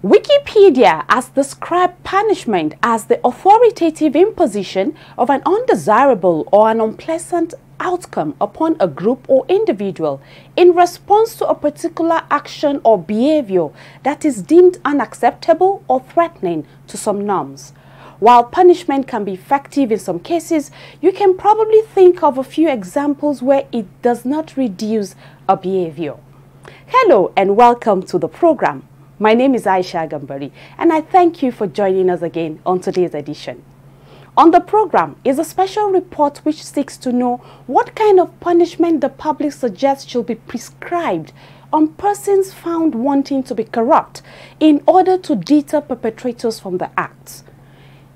Wikipedia has described punishment as the authoritative imposition of an undesirable or an unpleasant outcome upon a group or individual in response to a particular action or behavior that is deemed unacceptable or threatening to some norms. While punishment can be effective in some cases, you can probably think of a few examples where it does not reduce a behavior. Hello and welcome to the program. My name is Aisha Gambari, and I thank you for joining us again on today's edition. On the program is a special report which seeks to know what kind of punishment the public suggests should be prescribed on persons found wanting to be corrupt in order to deter perpetrators from the acts.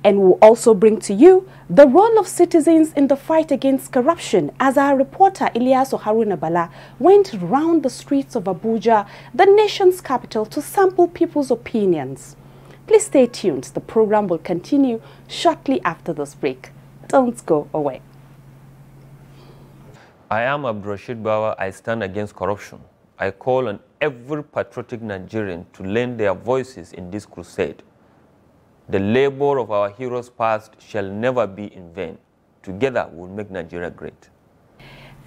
And we'll also bring to you the role of citizens in the fight against corruption as our reporter Ilyasu Haruna Bala went round the streets of Abuja, the nation's capital, to sample people's opinions. Please stay tuned. The program will continue shortly after this break. Don't go away. I am Abdurrashid Bawa. I stand against corruption. I call on every patriotic Nigerian to lend their voices in this crusade. The labor of our heroes past shall never be in vain. Together, we'll make Nigeria great.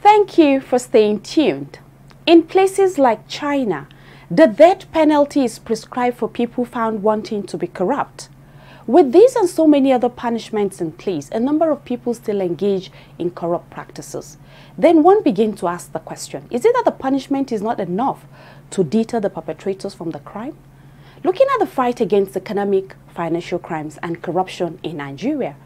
Thank you for staying tuned. In places like China, the death penalty is prescribed for people found wanting to be corrupt. With these and so many other punishments in place, a number of people still engage in corrupt practices. Then one begins to ask the question, is it that the punishment is not enough to deter the perpetrators from the crime? Looking at the fight against economic, financial crimes and corruption in Nigeria,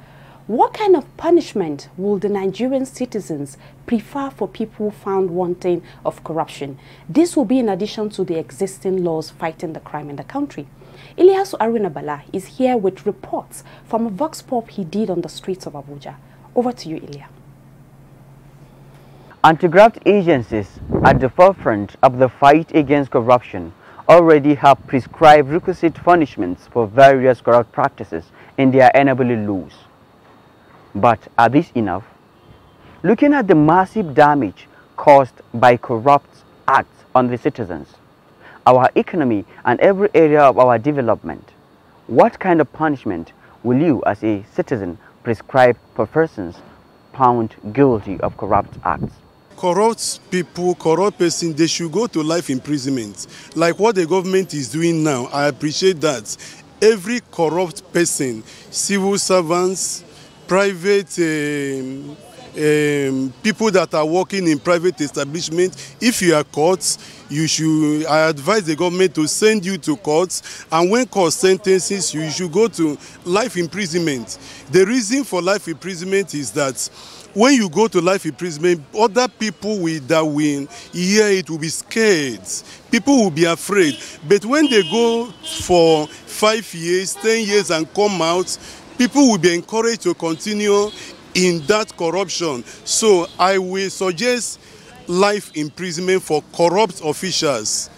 what kind of punishment will the Nigerian citizens prefer for people found wanting of corruption? This will be in addition to the existing laws fighting the crime in the country. Ilyasu Haruna Bala is here with reports from a vox pop he did on the streets of Abuja. Over to you, Ilya. Anti-graft agencies at the forefront of the fight against corruption already have prescribed requisite punishments for various corrupt practices in their enabling laws. But are these enough? Looking at the massive damage caused by corrupt acts on the citizens, our economy and every area of our development, what kind of punishment will you as a citizen prescribe for persons found guilty of corrupt acts? Corrupt people, corrupt persons, they should go to life imprisonment. Like what the government is doing now, I appreciate that. Every corrupt person, civil servants, private people that are working in private establishments, if you are caught, I advise the government to send you to courts, and when court sentences you should go to life imprisonment. The reason for life imprisonment is that when you go to life imprisonment, other people that will hear it will be scared. People will be afraid. But when they go for 5 years, 10 years and come out, people will be encouraged to continue in that corruption. So I will suggest life imprisonment for corrupt officials.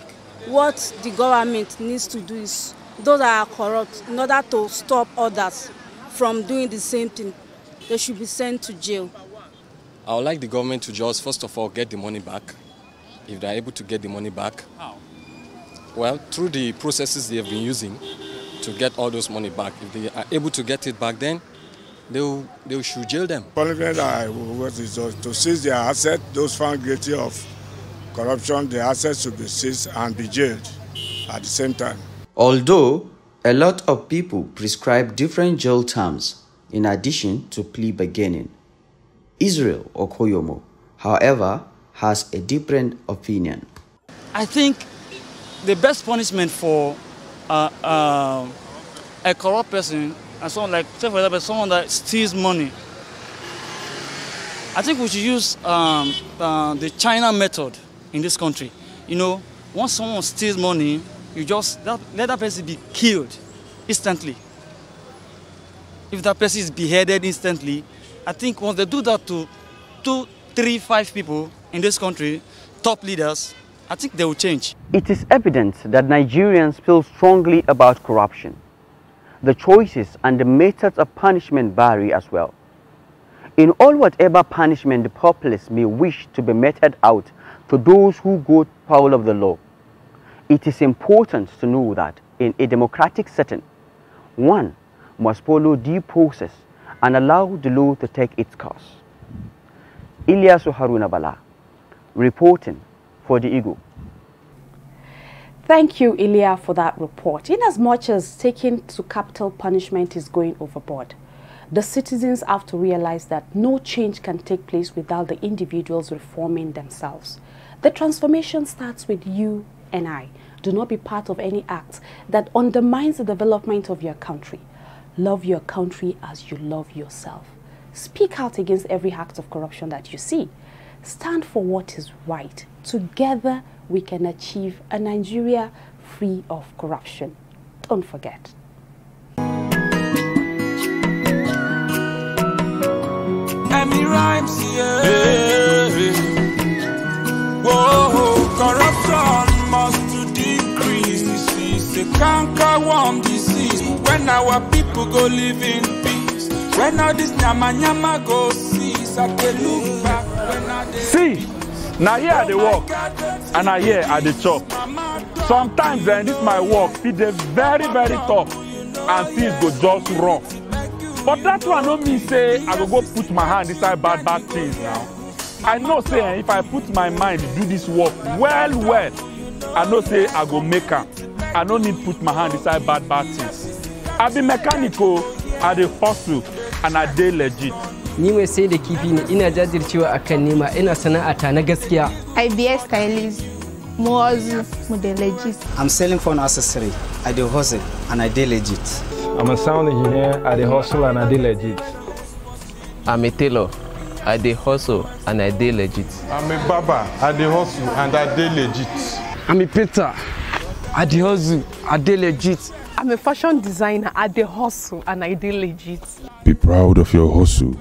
What the government needs to do is those that are corrupt, in order to stop others from doing the same thing, they should be sent to jail. I would like the government to just, first of all, get the money back. If they are able to get the money back, how? Well, through the processes they have been using to get all those money back. If they are able to get it back, then they should jail them. Punishment I want is to seize their assets. Those found guilty of corruption, the assets should be seized and be jailed at the same time. Although a lot of people prescribe different jail terms in addition to plea bargaining, Israel Okoyomo, however, has a different opinion. I think the best punishment for a corrupt person, and someone like, say for example, someone that steals money, I think we should use the China method in this country. You know, once someone steals money, you just let that person be killed. instantly. If that person is beheaded instantly, I think once they do that to 2, 3, 5 people in this country, top leaders, I think they will change. It is evident that Nigerians feel strongly about corruption. The choices and the methods of punishment vary as well. In all whatever punishment the populace may wish to be meted out to those who go foul of the law, it is important to know that in a democratic setting, one must follow due process and allow the law to take its course. Ilyasu Haruna Bala, reporting for the Eagle. Thank you, Ilya, for that report. In as much as taking to capital punishment is going overboard, the citizens have to realize that no change can take place without the individuals reforming themselves. The transformation starts with you and I. Do not be part of any act that undermines the development of your country. Love your country as you love yourself. Speak out against every act of corruption that you see. Stand for what is right. Together, we can achieve a Nigeria free of corruption. Don't forget. Any rhymes here? Whoa, corruption must to decrease. This is a canker-worm disease. When our people go live in peace, when all this nyama go cease, I can look back when I see. Now here at the work, and I here at the chop. Sometimes then this my work, it is very, very tough, and things go just wrong. But that one don't mean say I go put my hand inside bad things now. I know say if I put my mind to do this work well, I know say I go make am. I don't need put my hand inside bad things. I be mechanical, I dey hustle, and I dey legit. Ni mai sai da kifi ne, ina jajircewa akan nema, ina sana'ata na gaskiya. IBS stylist, Mozu, legit. I'm selling phone accessory. I do hustle and I do legit. I'm a sound engineer. I do hustle and I do legit. I'm a tailor. I do hustle and I do legit. I'm a barber. I do hustle and I do legit. I'm a painter. I do hustle. I do legit. I'm a fashion designer. I do hustle and I do legit. Be proud of your hustle.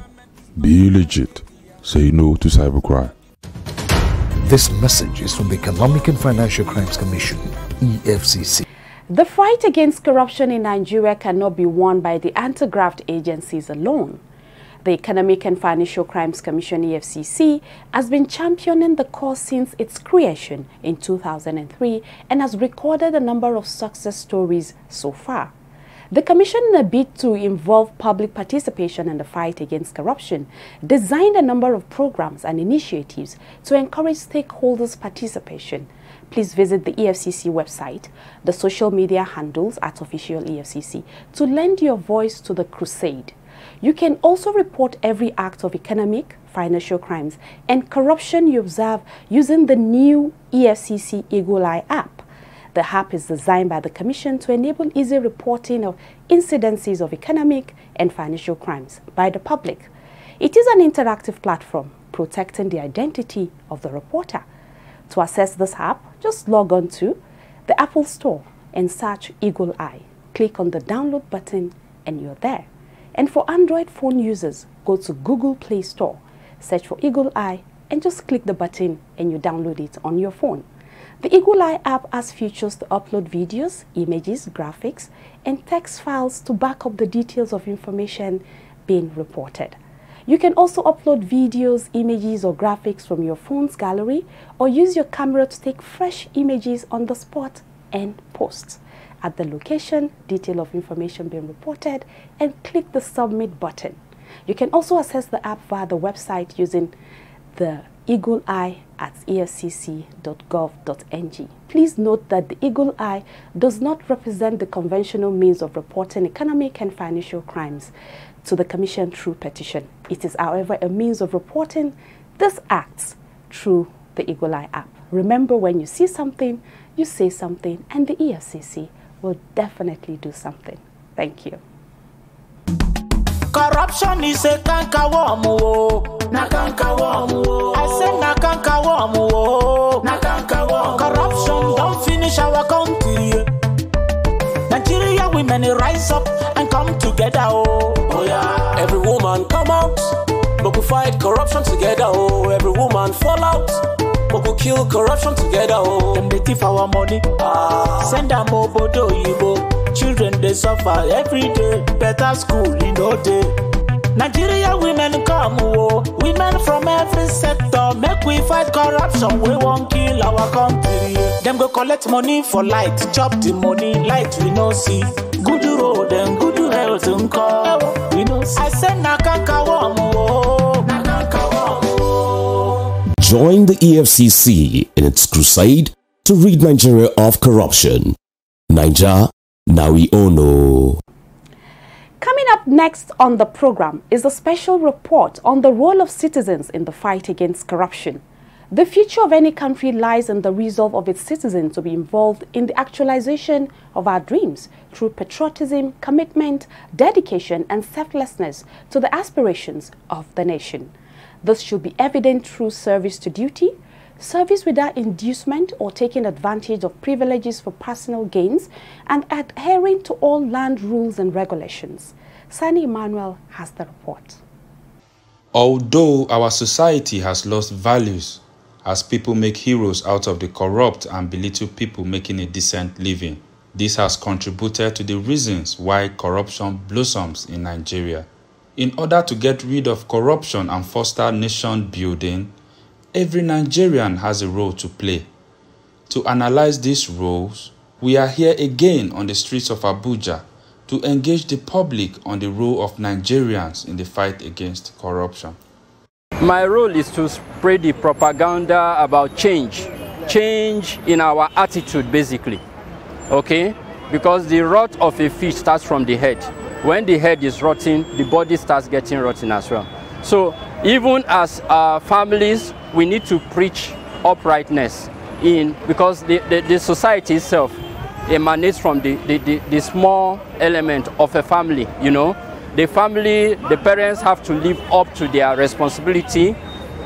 Be legit. Say no to cybercrime. This message is from the Economic and Financial Crimes Commission, EFCC. The fight against corruption in Nigeria cannot be won by the anti-graft agencies alone. The Economic and Financial Crimes Commission, EFCC, has been championing the cause since its creation in 2003 and has recorded a number of success stories so far. The Commission, in a bid to involve public participation in the fight against corruption, designed a number of programs and initiatives to encourage stakeholders' participation. Please visit the EFCC website, the social media handles at Official EFCC, to lend your voice to the crusade. You can also report every act of economic, financial crimes, and corruption you observe using the new EFCC Eagle Eye app. The app is designed by the Commission to enable easy reporting of incidences of economic and financial crimes by the public. It is an interactive platform protecting the identity of the reporter. To access this app, just log on to the Apple Store and search Eagle Eye. Click on the download button and you're there. And for Android phone users, go to Google Play Store, search for Eagle Eye and just click the button and you download it on your phone. The Eagle Eye app has features to upload videos, images, graphics, and text files to back up the details of information being reported. You can also upload videos, images, or graphics from your phone's gallery or use your camera to take fresh images on the spot and post. At the location, detail of information being reported, and click the Submit button. You can also access the app via the website using the Eagle Eye at efcc.gov.ng. Please note that the Eagle Eye does not represent the conventional means of reporting economic and financial crimes to the Commission through petition. It is, however, a means of reporting these acts through the Eagle Eye app. Remember, when you see something, you say something, and the EFCC will definitely do something. Thank you. Corruption is a canker-worm, na canker-worm. I say na canker-worm, na canker-worm. Corruption don't finish our country. Nigeria we women rise up and come together, oh yeah. Every woman come out, but we fight corruption together, oh. Every woman fall out, but we kill corruption together, oh. Them they thief our money, send them obodo yibo. Children they suffer every day, better school in no day. Nigeria women come, oh. Women from every sector, make we fight corruption. We won't kill our country. Them go collect money for light, chop the money, light we no see. Good road and good health and call. We no see. I said Join the EFCC in its crusade to rid Nigeria of corruption. Naija, now we all know. Coming up next on the program is a special report on the role of citizens in the fight against corruption. The future of any country lies in the resolve of its citizens to be involved in the actualization of our dreams through patriotism, commitment, dedication, and selflessness to the aspirations of the nation. This should be evident through service to duty, service without inducement or taking advantage of privileges for personal gains, and adhering to all land rules and regulations. Sani Emmanuel has the report. Although our society has lost values, as people make heroes out of the corrupt and belittle people making a decent living, this has contributed to the reasons why corruption blossoms in Nigeria. In order to get rid of corruption and foster nation building, every Nigerian has a role to play. To analyze these roles, we are here again on the streets of Abuja to engage the public on the role of Nigerians in the fight against corruption. My role is to spread the propaganda about change in our attitude basically, okay? Because the rot of a fish starts from the head. When the head is rotting, the body starts getting rotten as well. So even as families, we need to preach uprightness because the society itself emanates from the small element of a family, you know. The family, the parents have to live up to their responsibility,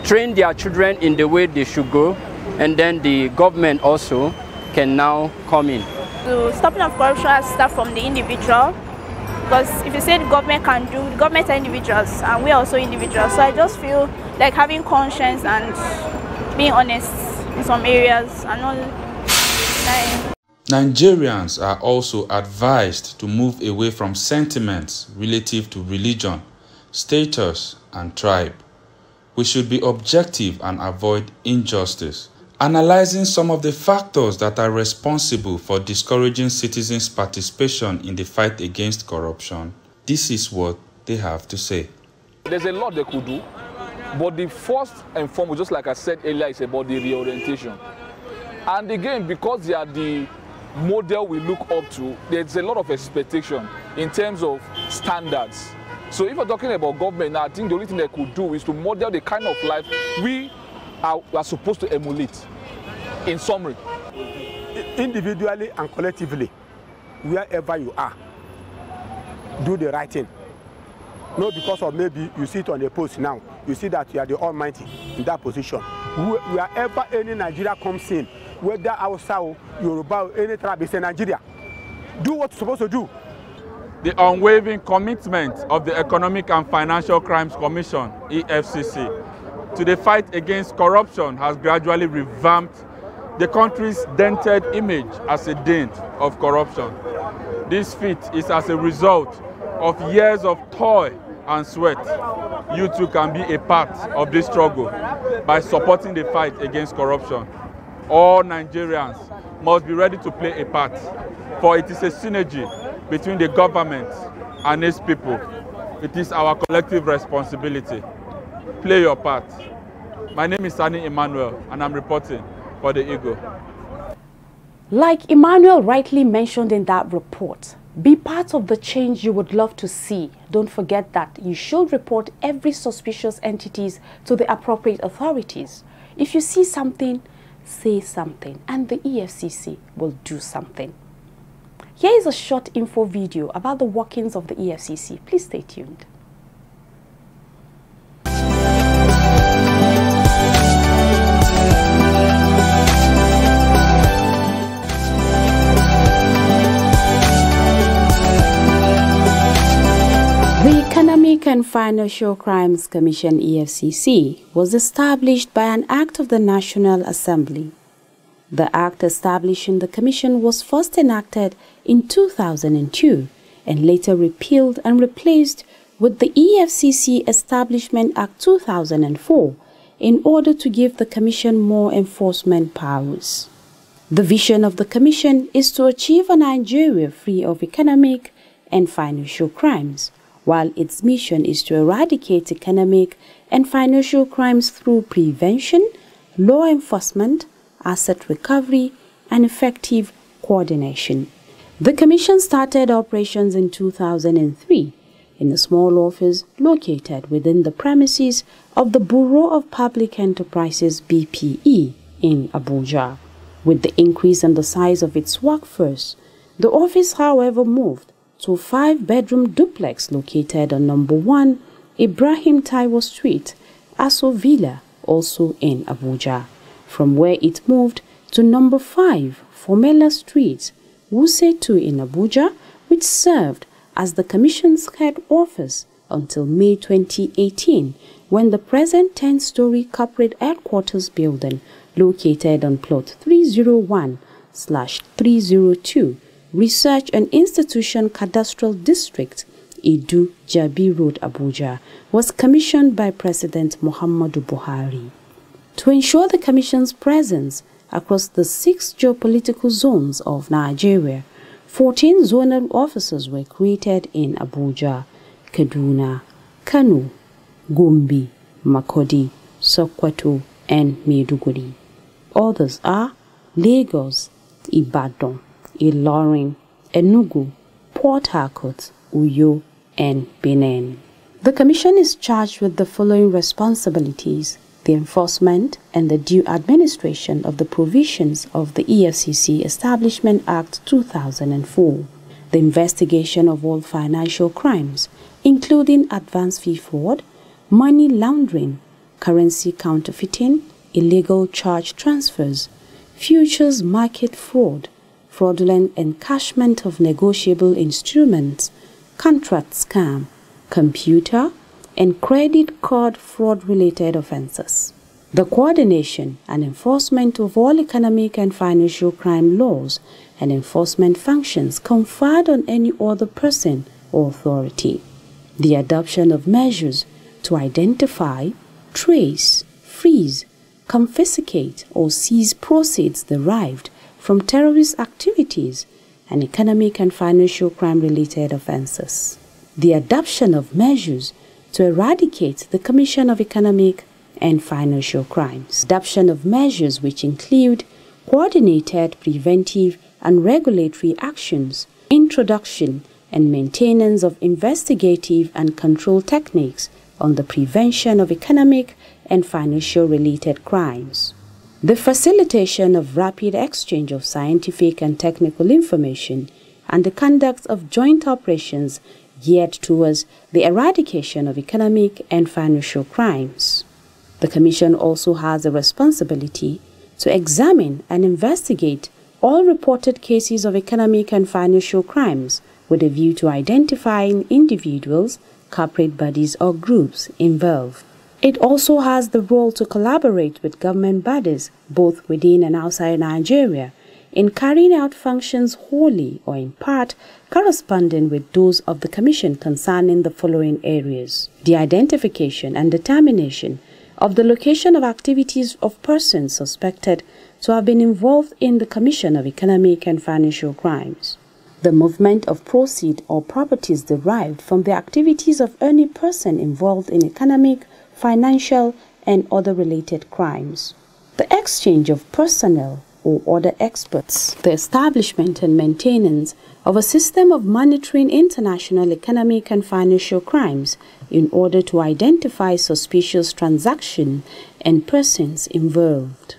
train their children in the way they should go, and then the government also can now come in. So stopping of corruption has to start from the individual, because if you say the government can do, the government are individuals and we are also individuals. So I just feel like having conscience and being honest in some areas and all. Nigerians are also advised to move away from sentiments relative to religion, status, and tribe. We should be objective and avoid injustice. Analyzing some of the factors that are responsible for discouraging citizens' participation in the fight against corruption, this is what they have to say. There's a lot they could do, but the first and foremost, just like I said earlier, is about the reorientation. And again, because they are the model we look up to, there's a lot of expectation in terms of standards. So if we're talking about government now, I think the only thing they could do is to model the kind of life we are supposed to emulate. In summary, individually and collectively, wherever you are, do the right thing. Not because of maybe you sit on a post now, you see that you are the almighty in that position. Wherever any Nigeria comes in, whether Hausa, Yoruba, or any tribe is in Nigeria, do what you're supposed to do. The unwavering commitment of the Economic and Financial Crimes Commission, EFCC, to the fight against corruption has gradually revamped the country's dented image as a dent of corruption. This feat is as a result of years of toil and sweat. You too can be a part of this struggle by supporting the fight against corruption. All Nigerians must be ready to play a part, for it is a synergy between the government and its people. It is our collective responsibility. Play your part. My name is Sani Emmanuel, and I'm reporting for the Eagle. Like Emmanuel rightly mentioned in that report, be part of the change you would love to see. Don't forget that you should report every suspicious entities to the appropriate authorities. If you see something, say something, and the EFCC will do something. Here is a short info video about the workings of the EFCC. Please stay tuned. Economic and Financial Crimes Commission (EFCC) was established by an Act of the National Assembly. The Act establishing the Commission was first enacted in 2002 and later repealed and replaced with the EFCC Establishment Act 2004 in order to give the Commission more enforcement powers. The vision of the Commission is to achieve a Nigeria free of economic and financial crimes, while its mission is to eradicate economic and financial crimes through prevention, law enforcement, asset recovery, and effective coordination. The Commission started operations in 2003 in a small office located within the premises of the Bureau of Public Enterprises (BPE) in Abuja. With the increase in the size of its workforce, the office, however, moved to a 5-bedroom duplex located on number 1 Ibrahim Taiwo Street, Aso Villa, also in Abuja, from where it moved to number 5 Formella Street, Wuse 2 in Abuja, which served as the Commission's head office until May 2018, when the present 10-story corporate headquarters building located on plot 301/302 Research and Institution Cadastral District, Idu Jabi Road, Abuja, was commissioned by President Muhammadu Buhari. To ensure the Commission's presence across the 6 geopolitical zones of Nigeria, 14 zonal offices were created in Abuja, Kaduna, Kano, Gombe, Makurdi, Sokoto, and Maiduguri. Others are Lagos, Ibadan, Ilorin, Enugu, Port Harcourt, Uyo, and Benin. The Commission is charged with the following responsibilities: the enforcement and the due administration of the provisions of the EFCC Establishment Act 2004, the investigation of all financial crimes, including advance fee fraud, money laundering, currency counterfeiting, illegal charge transfers, futures market fraud, fraudulent encashment of negotiable instruments, contract scam, computer and credit card fraud-related offences. The coordination and enforcement of all economic and financial crime laws and enforcement functions conferred on any other person or authority. The adoption of measures to identify, trace, freeze, confiscate or seize proceeds derived from terrorist activities and economic and financial crime-related offences. The adoption of measures to eradicate the commission of economic and financial crimes. Adoption of measures which include coordinated preventive and regulatory actions, introduction and maintenance of investigative and control techniques on the prevention of economic and financial-related crimes. The facilitation of rapid exchange of scientific and technical information and the conduct of joint operations geared towards the eradication of economic and financial crimes. The Commission also has a responsibility to examine and investigate all reported cases of economic and financial crimes with a view to identifying individuals, corporate bodies or groups involved. It also has the role to collaborate with government bodies, both within and outside Nigeria, in carrying out functions wholly or in part corresponding with those of the Commission concerning the following areas: the identification and determination of the location of activities of persons suspected to have been involved in the commission of economic and financial crimes, the movement of proceeds or properties derived from the activities of any person involved in economic, financial, and other related crimes, the exchange of personnel or other experts, the establishment and maintenance of a system of monitoring international economic and financial crimes in order to identify suspicious transactions and persons involved,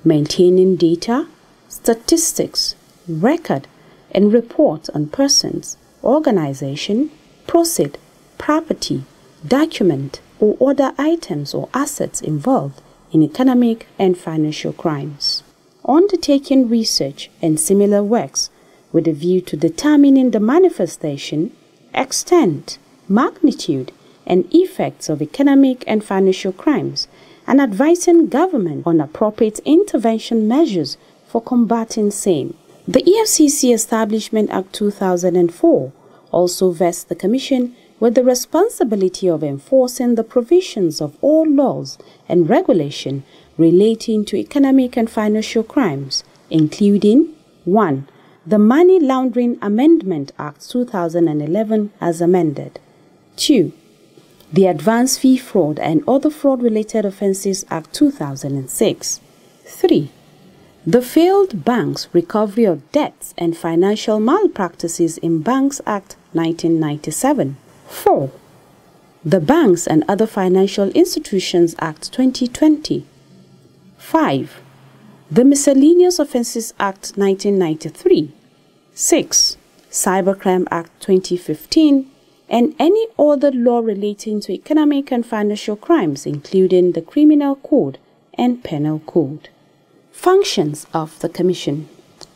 maintaining data, statistics, record, and report on persons, organization, proceed, property, document, or other items or assets involved in economic and financial crimes. Undertaking research and similar works with a view to determining the manifestation, extent, magnitude, and effects of economic and financial crimes, and advising government on appropriate intervention measures for combating same. The EFCC Establishment Act 2004 also vests the Commission with the responsibility of enforcing the provisions of all laws and regulation relating to economic and financial crimes, including 1. The Money Laundering Amendment Act 2011 as amended. 2. The Advance Fee Fraud and Other Fraud-Related Offences Act 2006. 3. The Failed Banks Recovery of Debts and Financial Malpractices in Banks Act 1997. 4. The Banks and Other Financial Institutions Act 2020. 5. The Miscellaneous Offences Act 1993. 6. Cybercrime Act 2015, and any other law relating to economic and financial crimes, including the Criminal Code and Penal Code. Functions of the Commission.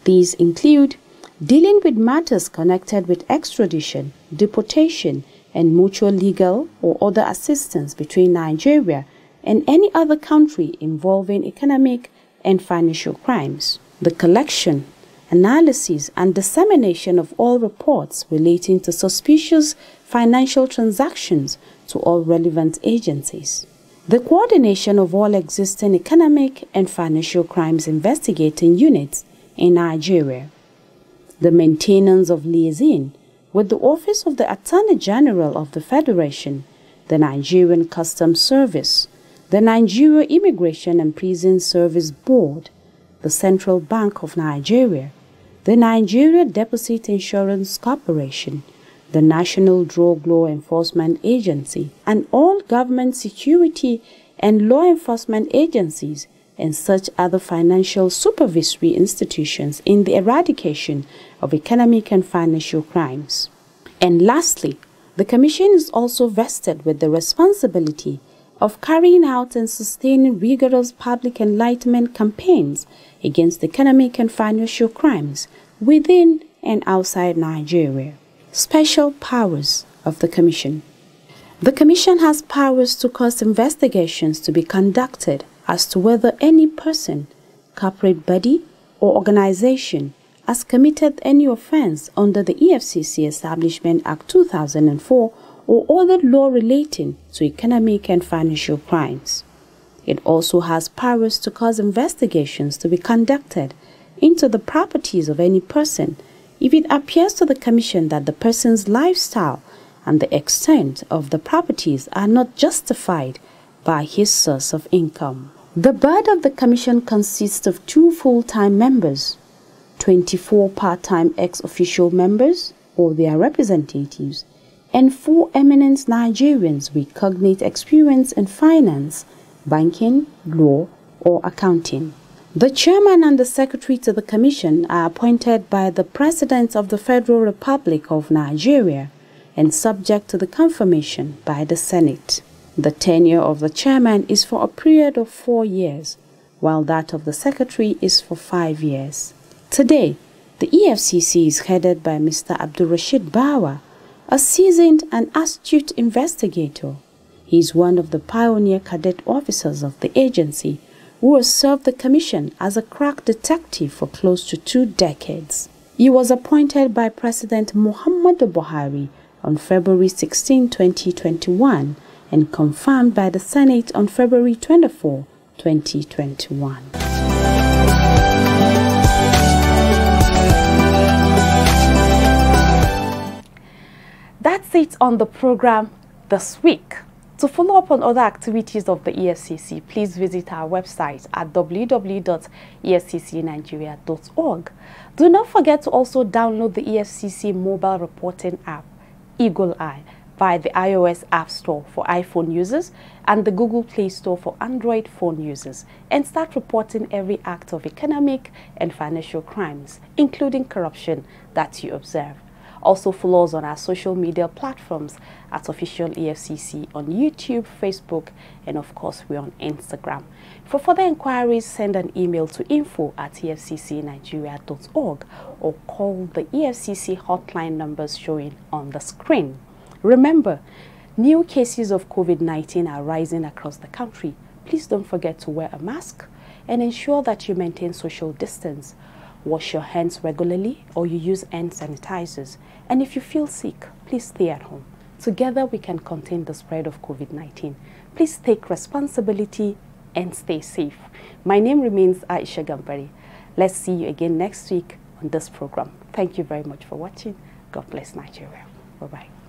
These include dealing with matters connected with extradition, deportation, and mutual legal or other assistance between Nigeria and any other country involving economic and financial crimes. The collection, analysis, and dissemination of all reports relating to suspicious financial transactions to all relevant agencies. The coordination of all existing economic and financial crimes investigating units in Nigeria. The maintenance of liaison with the Office of the Attorney General of the Federation, the Nigerian Customs Service, the Nigeria Immigration and Prison Service Board, the Central Bank of Nigeria, the Nigeria Deposit Insurance Corporation, the National Drug Law Enforcement Agency, and all government security and law enforcement agencies and such other financial supervisory institutions in the eradication of economic and financial crimes. And lastly, the Commission is also vested with the responsibility of carrying out and sustaining rigorous public enlightenment campaigns against economic and financial crimes within and outside Nigeria. Special powers of the Commission. The Commission has powers to cause investigations to be conducted as to whether any person, corporate body, or organization has committed any offense under the EFCC Establishment Act 2004 or other law relating to economic and financial crimes. It also has powers to cause investigations to be conducted into the properties of any person if it appears to the Commission that the person's lifestyle and the extent of the properties are not justified by his source of income. The board of the Commission consists of 2 full-time members, 24 part-time ex-official members or their representatives, and 4 eminent Nigerians with cognate experience in finance, banking, law, or accounting. The chairman and the secretary to the Commission are appointed by the President of the Federal Republic of Nigeria and subject to the confirmation by the Senate. The tenure of the chairman is for a period of 4 years, while that of the secretary is for 5 years. Today, the EFCC is headed by Mr. Abdulrashid Bawa, a seasoned and astute investigator. He is one of the pioneer cadet officers of the agency who has served the Commission as a crack detective for close to 2 decades. He was appointed by President Muhammadu Buhari on February 16, 2021 and confirmed by the Senate on February 24, 2021. That's it on the program this week. To follow up on other activities of the EFCC, please visit our website at www.efccnigeria.org. Do not forget to also download the EFCC mobile reporting app, Eagle Eye, via the iOS App Store for iPhone users and the Google Play Store for Android phone users, and start reporting every act of economic and financial crimes, including corruption, that you observe. Also follow us on our social media platforms at Official EFCC on YouTube, Facebook, and of course we're on Instagram. For further inquiries, send an email to info@efccnigeria.org or call the EFCC hotline numbers showing on the screen. Remember, New cases of COVID-19 are rising across the country. Please don't forget to wear a mask and ensure that you maintain social distance. Wash your hands regularly or you use hand sanitizers. And if you feel sick, please stay at home. Together we can contain the spread of COVID-19. Please take responsibility and stay safe. My name remains Aisha Gambari. Let's see you again next week on this program. Thank you very much for watching. God bless Nigeria. Bye-bye.